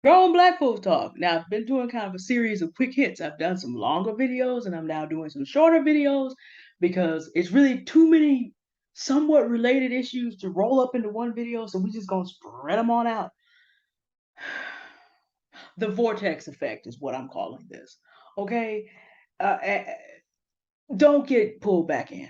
Grown Black folks talk. Now, I've been doing kind of a series of quick hits. I've done some longer videos and I'm now doing some shorter videos because it's really too many somewhat related issues to roll up into one video. So we're just going to spread them on out. The vortex effect is what I'm calling this. Okay? Don't get pulled back in.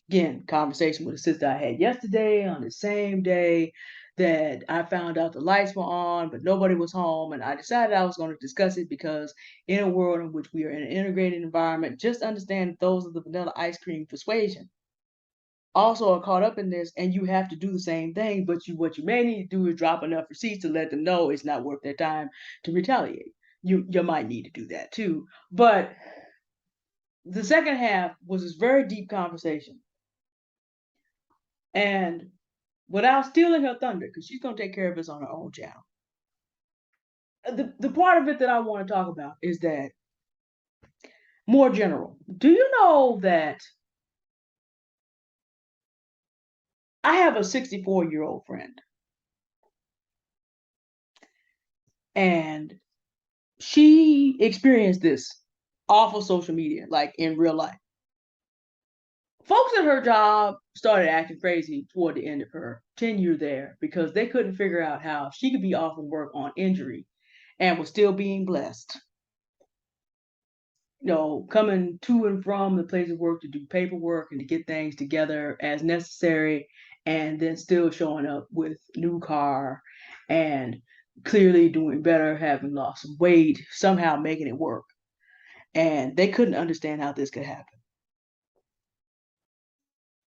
Again, conversation with a sister I had yesterday on the same day that I found out the lights were on, but nobody was home. And I decided I was going to discuss it because in a world in which we are in an integrated environment, just understand that those are the vanilla ice cream persuasion also are caught up in this, and you have to do the same thing. But what you may need to do is drop enough receipts to let them know it's not worth their time to retaliate. You might need to do that too. But the second half was this very deep conversation. And without stealing her thunder, because she's going to take care of us on her own channel. The part of it that I want to talk about is that more general. Do you know that I have a 64-year-old friend, and she experienced this awful social media, like in real life. Folks at her job started acting crazy toward the end of her tenure there because they couldn't figure out how she could be off of work on injury and was still being blessed. Coming to and from the place of work to do paperwork and to get things together as necessary, and then still showing up with new car and clearly doing better, having lost some weight, somehow making it work. And they couldn't understand how this could happen.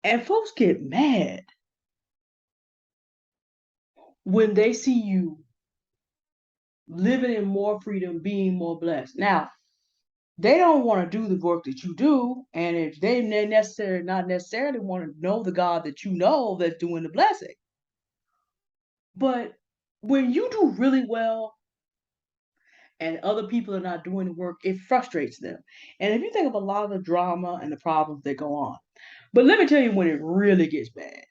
And folks get mad when they see you living in more freedom, being more blessed. Now, they don't want to do the work that you do, and if they not necessarily want to know the God that you know that's doing the blessing. But when you do really well and other people are not doing the work, it frustrates them. And if you think of a lot of the drama and the problems that go on, but let me tell you when it really gets bad.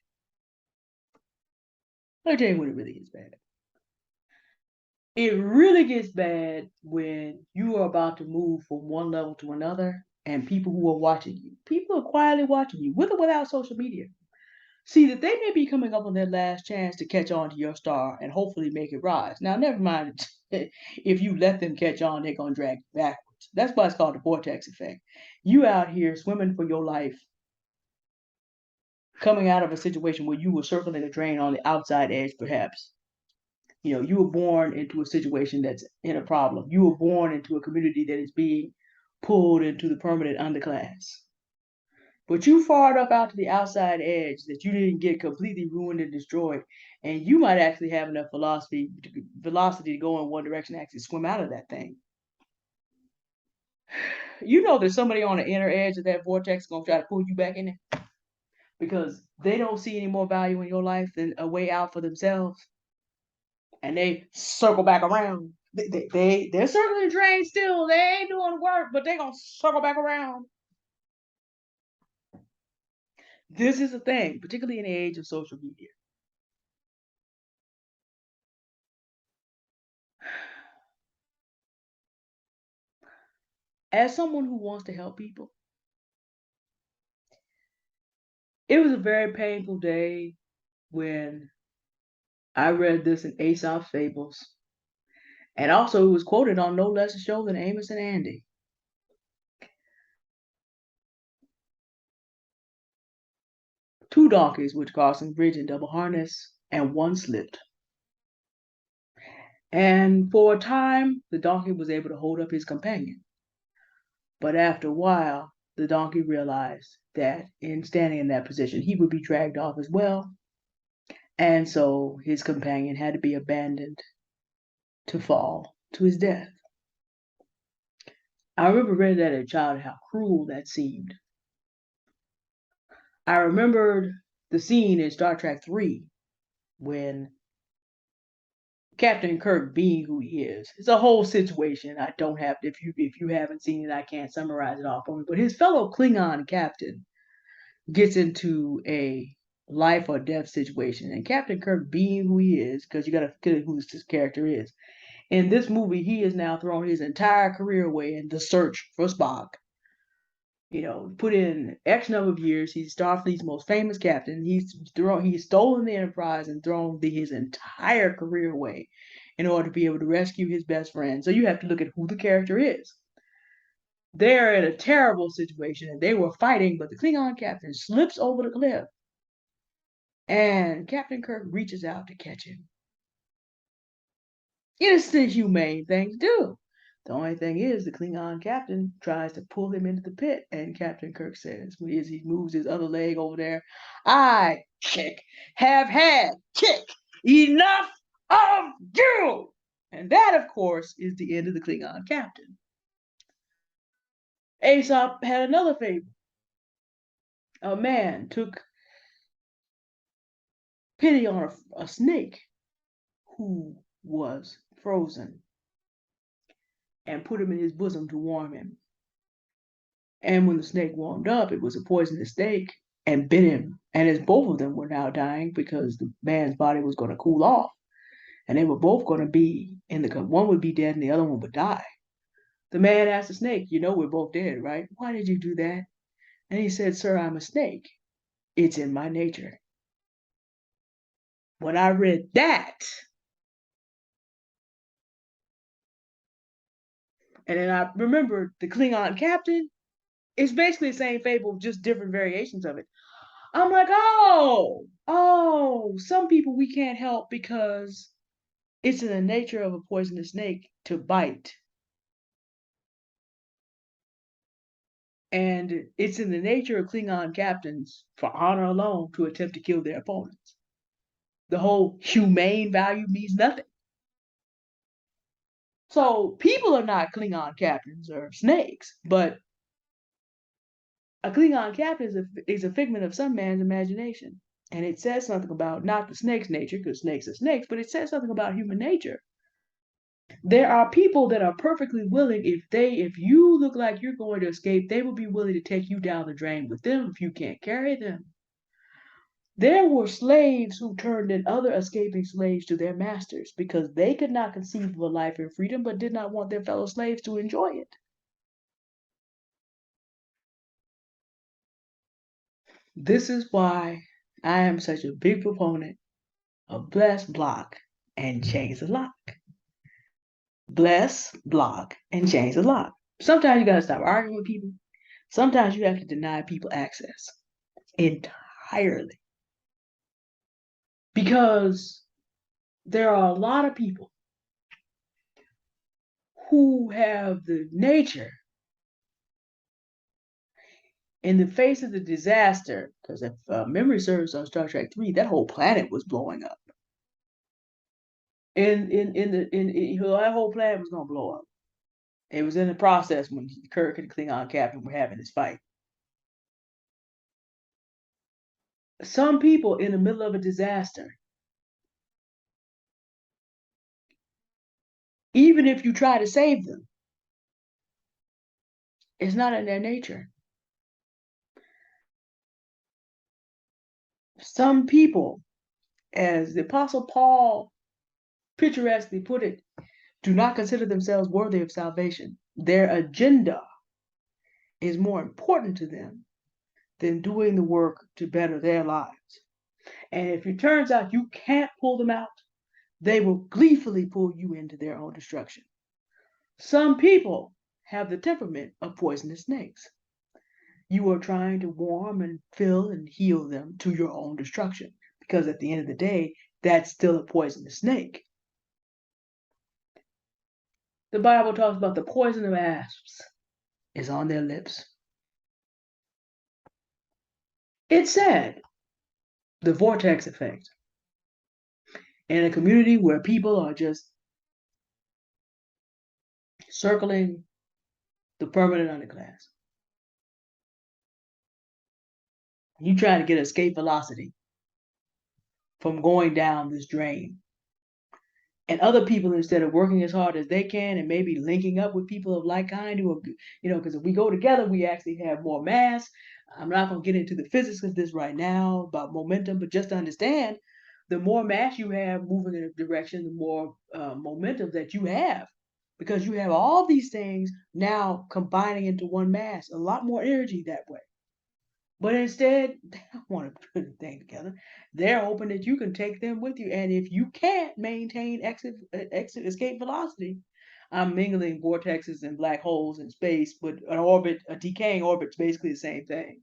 Let me tell you when it really gets bad. It really gets bad when you are about to move from one level to another and people who are watching you, people are quietly watching you, with or without social media, see that they may be coming up on their last chance to catch on to your star and hopefully make it rise. Now, never mind if you let them catch on, they're going to drag you backwards. That's why it's called the vortex effect. You out here swimming for your life, coming out of a situation where you were circling the drain on the outside edge, perhaps. You were born into a situation that's in a problem. You were born into a community that is being pulled into the permanent underclass. But you far enough out to the outside edge that you didn't get completely ruined and destroyed. And you might actually have enough velocity to go in one direction and actually swim out of that thing. You know there's somebody on the inner edge of that vortex going to try to pull you back in there because they don't see any more value in your life than a way out for themselves. And they circle back around. They're circling the drain still. They ain't doing the work, but they're going to circle back around. This is a thing, particularly in the age of social media. As someone who wants to help people, it was a very painful day when I read this in Aesop's Fables. And also, it was quoted on no less a show than Amos and Andy. Two donkeys which crossing bridge in double harness, and one slipped. And for a time, the donkey was able to hold up his companion. But after a while, the donkey realized that in standing in that position, he would be dragged off as well. And so his companion had to be abandoned to fall to his death. I remember reading that as a child, how cruel that seemed. I remembered the scene in Star Trek 3 when Captain Kirk, being who he is, it's a whole situation. I don't have if you haven't seen it, I can't summarize it all for you. But his fellow Klingon captain gets into a life or death situation, and Captain Kirk, being who he is, because you got to consider who this character is, In this movie, he has now thrown his entire career away in the search for Spock. Put in X number of years. He's Starfleet's most famous captain. He's stolen the Enterprise and thrown his entire career away in order to be able to rescue his best friend. So you have to look at who the character is. They're in a terrible situation and they were fighting, but the Klingon captain slips over the cliff and Captain Kirk reaches out to catch him. It's the humane thing to do. The only thing is, the Klingon captain tries to pull him into the pit, and Captain Kirk says, as he moves his other leg over there, I, Chick, have had, Chick, enough of you! And that, of course, is the end of the Klingon captain. Aesop had another fable. A man took pity on a snake who was frozen and put him in his bosom to warm him. And when the snake warmed up, it was a poisonous snake and bit him. And as both of them were now dying because the man's body was going to cool off, and they were both going to be one would be dead and the other one would die. The man asked the snake, we're both dead, right? Why did you do that? And he said, sir, I'm a snake. It's in my nature. When I read that, and then I remembered the Klingon captain, it's basically the same fable, just different variations of it. I'm like, some people we can't help because it's in the nature of a poisonous snake to bite. And it's in the nature of Klingon captains, for honor alone, to attempt to kill their opponents. The whole humane value means nothing. So people are not Klingon captains or snakes, but a Klingon captain is a figment of some man's imagination. And it says something about not the snake's nature, because snakes are snakes, but it says something about human nature. There are people that are perfectly willing, if you look like you're going to escape, they will be willing to take you down the drain with them if you can't carry them. There were slaves who turned in other escaping slaves to their masters because they could not conceive of a life in freedom but did not want their fellow slaves to enjoy it. This is why I am such a big proponent of bless, block, and change the lock. Bless, block, and change the lock. Sometimes you gotta stop arguing with people. Sometimes you have to deny people access entirely. Because there are a lot of people who have the nature in the face of the disaster, because if memory serves on Star Trek 3, that whole planet was blowing up. That whole planet was gonna blow up. It was in the process when Kirk and the Klingon captain were having this fight. Some people in the middle of a disaster, even if you try to save them, it's not in their nature. Some people, as the Apostle Paul picturesquely put it, do not consider themselves worthy of salvation. Their agenda is more important to them than doing the work to better their lives. And if it turns out you can't pull them out, they will gleefully pull you into their own destruction. Some people have the temperament of poisonous snakes. You are trying to warm and fill and heal them to your own destruction, because at the end of the day, that's still a poisonous snake. The Bible talks about the poison of asps is on their lips. It's sad, the vortex effect. In a community where people are just circling the permanent underclass. You trying to get escape velocity from going down this drain. And other people, instead of working as hard as they can and maybe linking up with people of like kind who are, because if we go together, we actually have more mass. I'm not going to get into the physics of this right now about momentum, but just to understand, the more mass you have moving in a direction, the more momentum that you have. Because you have all these things now combining into one mass, a lot more energy that way. But instead, they don't want to put anything together. They're hoping that you can take them with you. And if you can't maintain exit escape velocity, I'm mingling vortexes and black holes in space, but an orbit, a decaying orbit, is basically the same thing.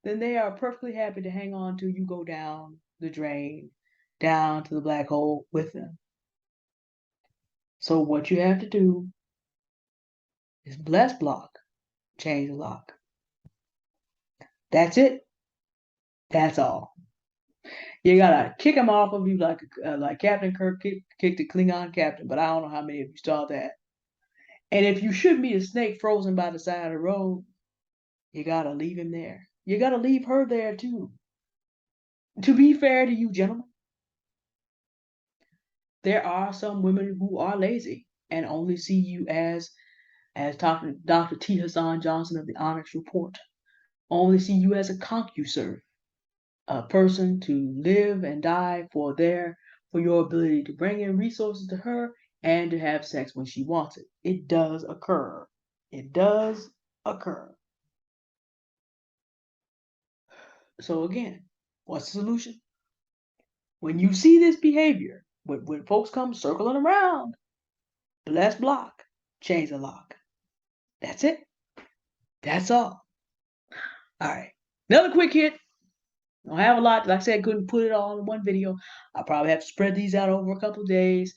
Then they are perfectly happy to hang on till you go down the drain, down to the black hole with them. So what you have to do is bless block, change the lock. That's it. That's all. You gotta kick him off of you like Captain Kirk kicked the Klingon captain, but I don't know how many of you saw that. And if you should meet a snake frozen by the side of the road, you gotta leave him there. You gotta leave her there too. To be fair to you, gentlemen, there are some women who are lazy and only see you as Dr. T. Hassan Johnson of the Onyx Report, only see you as a concuserve, a person to live and die for your ability to bring in resources to her and to have sex when she wants it. It does occur. It does occur. So again, what's the solution? When you see this behavior, when folks come circling around, bless block, change the lock. That's it. That's all. All right. Another quick hit. I don't have a lot. Like I said, I couldn't put it all in one video. I'll probably have to spread these out over a couple of days.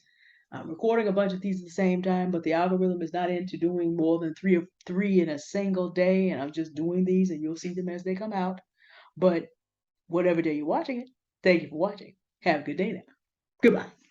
I'm recording a bunch of these at the same time, but the algorithm is not into doing more than three in a single day, and I'm just doing these, and you'll see them as they come out. But whatever day you're watching it, thank you for watching. Have a good day now. Goodbye.